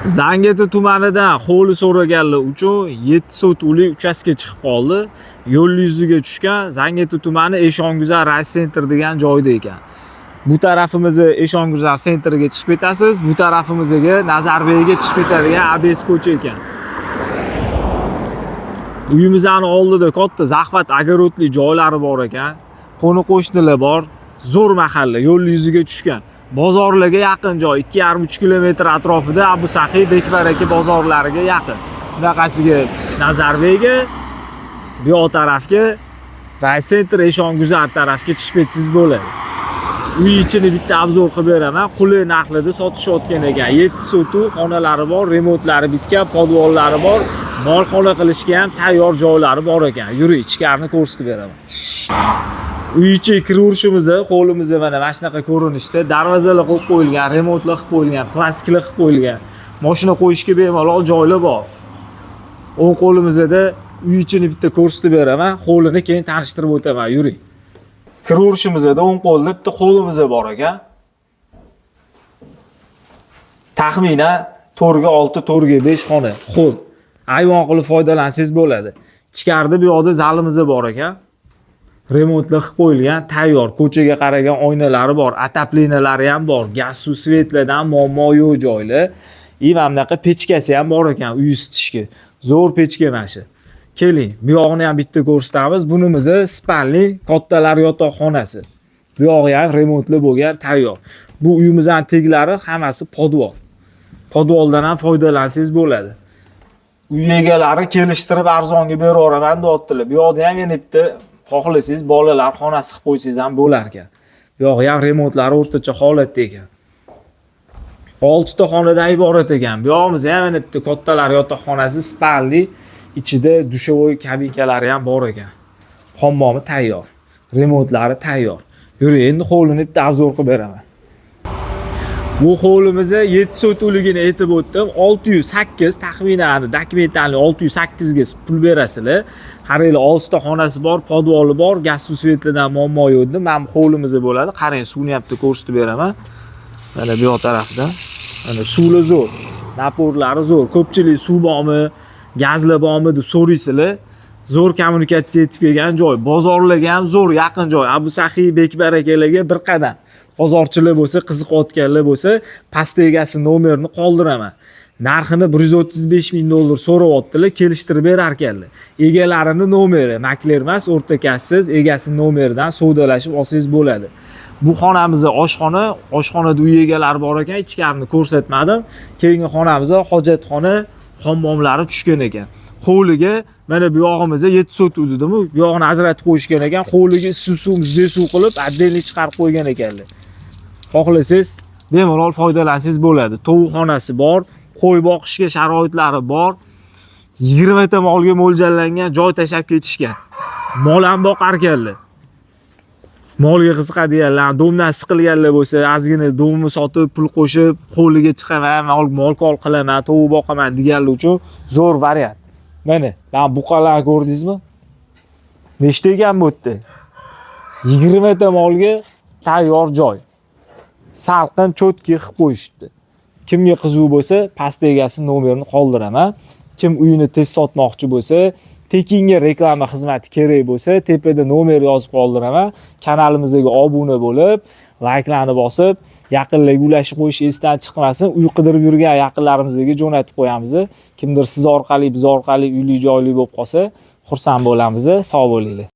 Zangati tumanidan hovli so'raganlar uchun 7 sotuvlik uchastka chiqib qoldi. Yo'l yuziga tushgan Zangati tumani Eshonguzar Ray Center degan joyda ekan. Bu tarafimizga Eshonguzar Centerga chiqib ketasiz, bu tarafimizga Nazarbekga chiqib ketadigan ABS ko'cha ekan. Uyimizning oldida katta zahvat agorodli joylari bor ekan. Qo'ni-qo'shnilar bor, zo'r mahalla, yo'l yuziga tushgan. Bozorlarga yaqin joy, 2,5-3 kilometr atrofida Abu Saxiy, Bekbaraka bozorlariga yaqin. Bunaqasiga Nazarbekga, bu yoq tarafga Ray Center Eshonguzar tarafga chiqib ketsangiz bo'ladi. Uy ichini bitta obzor qilib beraman. Qulay narxlarda sotishayotgan ekan. 7 sotuv xonalari bor, remontlari bitgan, podvollari bor, molxona qilishga ham tayyor joylari bor ekan. Yuri, ichkarini ko'rsatib beraman. Uy ichiga kiraverishimizda hovlimizda mana shunaqa ko'rinishda darvozalar qo'yib qo'yilgan, remontlar qilib qo'yilgan, plastiklar qilib qo'yilgan. Mashina qo'yishga bemalol joylar bor. O'ng qo'limizda uy ichini bitta ko'rsatib beraman, hovlini keyin tanishtirib o'taman. Yuri. Kiraverishimizda o'ng qo'lda bitta hovlimiz bor ekan. Taxminan 4 ga 6, 4 ga 5 xona, ho'l. Ayvon qilib foydalansangiz bo'ladi. Ichkarida bu yoqda zalimiz bor ekan. Remontlar qilib qo'yilgan, tayyor, ko'chaga qaragan oynalari bor, ataplenalari ham bor, gaz suv svetlardan muammo yo'q joylar. Mana bunaqa pechkasi ham bor ekan uy isitishga. Zo'r pechka mana shu. Keling, bu yog'ini ham bitta ko'rsatamiz. Bunimiz spalni kattalar yotoqxonasi. Bu yog'i ham remontli bo'lgan, tayyor. Bu uyimizning teglari hammasi podvol. Podvoldan ham foydalansangiz bo'ladi. Uy egalari kelishtirib arzonga beraveraman deyaptilar. Bu yoqda ham yana bitta xohlasangiz bolalar xonasi qilib qo'ysangiz ham bo'lar ekan. Bu yog'i ham remontlari o'rtacha holatda ekan. 6 ta xonadan iborat ekan. Bu yog'imiz ham yana bitta kattalar yotoqxonasi, spalni, ichida dushovoy kabinkalari ham bor ekan. Hammomi tayyor. Remontlari tayyor. Yuri, endi hovlini bitta obzor qilib beraman. Bu hovlimizda 7 sotuvligini aytib o'tdim. 608 taxminan dokumentalni 608 ga pul berasizlar. Qaranglar, 6 ta xonasi bor, podvoli bor, gaz suv svetlardan muammo yo'q edi. Mana hovlimizda bo'ladi. Qarang, suvni ham bitta ko'rsatib beraman. Mana bu yoq tarafda. Mana suvli zo'r, naporlari zo'r. Ko'pchilik suv bormi, gazlar bormi deb so'raysizlar. Zo'r kommunikatsiya yetib kelgan joy. Bozorlarga ham zo'r yaqin joy. Abu Saxiy, Bekbarakalarga bir qadam. Bozorchilar bo'lsa, qiziqayotganlar bo'lsa, past egasi nomerini qoldiraman. Narxini $135,000 so'rayaptilar, kelishtirib berar ekanlar. Egalarini nomeri, makler emas, o'rtakassiz egasi nomeridan savdolashib olsangiz bo'ladi. Bu xonamizda oshxona, oshxonada uy egalari bor ekan, ichkarini ko'rsatmadim. Keyingi xonamizda hojatxona, hammomlari tushgan ekan. Hovliga mana bu yog'imizda 7 sotuv dedimi? Bu yog'ini ajratib qo'yishgan ekan. Hovliga issiq suv, muzday suv qilib, отдельный chiqarib qo'ygan ekanlar. Xohlasangiz, bemalol foydalansangiz bo'ladi. Tovuqxonasi bor, qo'y boqishga sharoitlari bor. 20 ta molga mo'ljallangan joy tashab ketishgan. Mol ham boqar ekanlar. Molga qiziqadiganlar, domdan siqilganlar bo'lsa, ozgina domni sotib, pul qo'shib, hovliga chiqaman, mol qilaman, tovuq boqaman deganlar uchun zo'r variant. Mana, buqalar ko'rdingizmi? Nechta ekan bu yerda? 20 ta molga tayyor joy. Salqin cho'tki qilib qo'yishdi. Kimga qiziq bo'lsa, past egasi nomerini qoldiraman. Kim uyini tez sotmoqchi bo'lsa, tekinga reklama xizmati kerak bo'lsa, tepada nomer yozib qoldiraman. Kanalimizga obuna bo'lib, layklarni bosib, yaqinlarga ulashib qo'yish esdan chiqmasin. Uy qidirib yurgan yaqinlarimizga jo'natib qo'yamiz. Kimdir siz orqali, biz orqali uyli joyli bo'lib qolsa, xursand bo'lamiz. Sog' bo'linglar.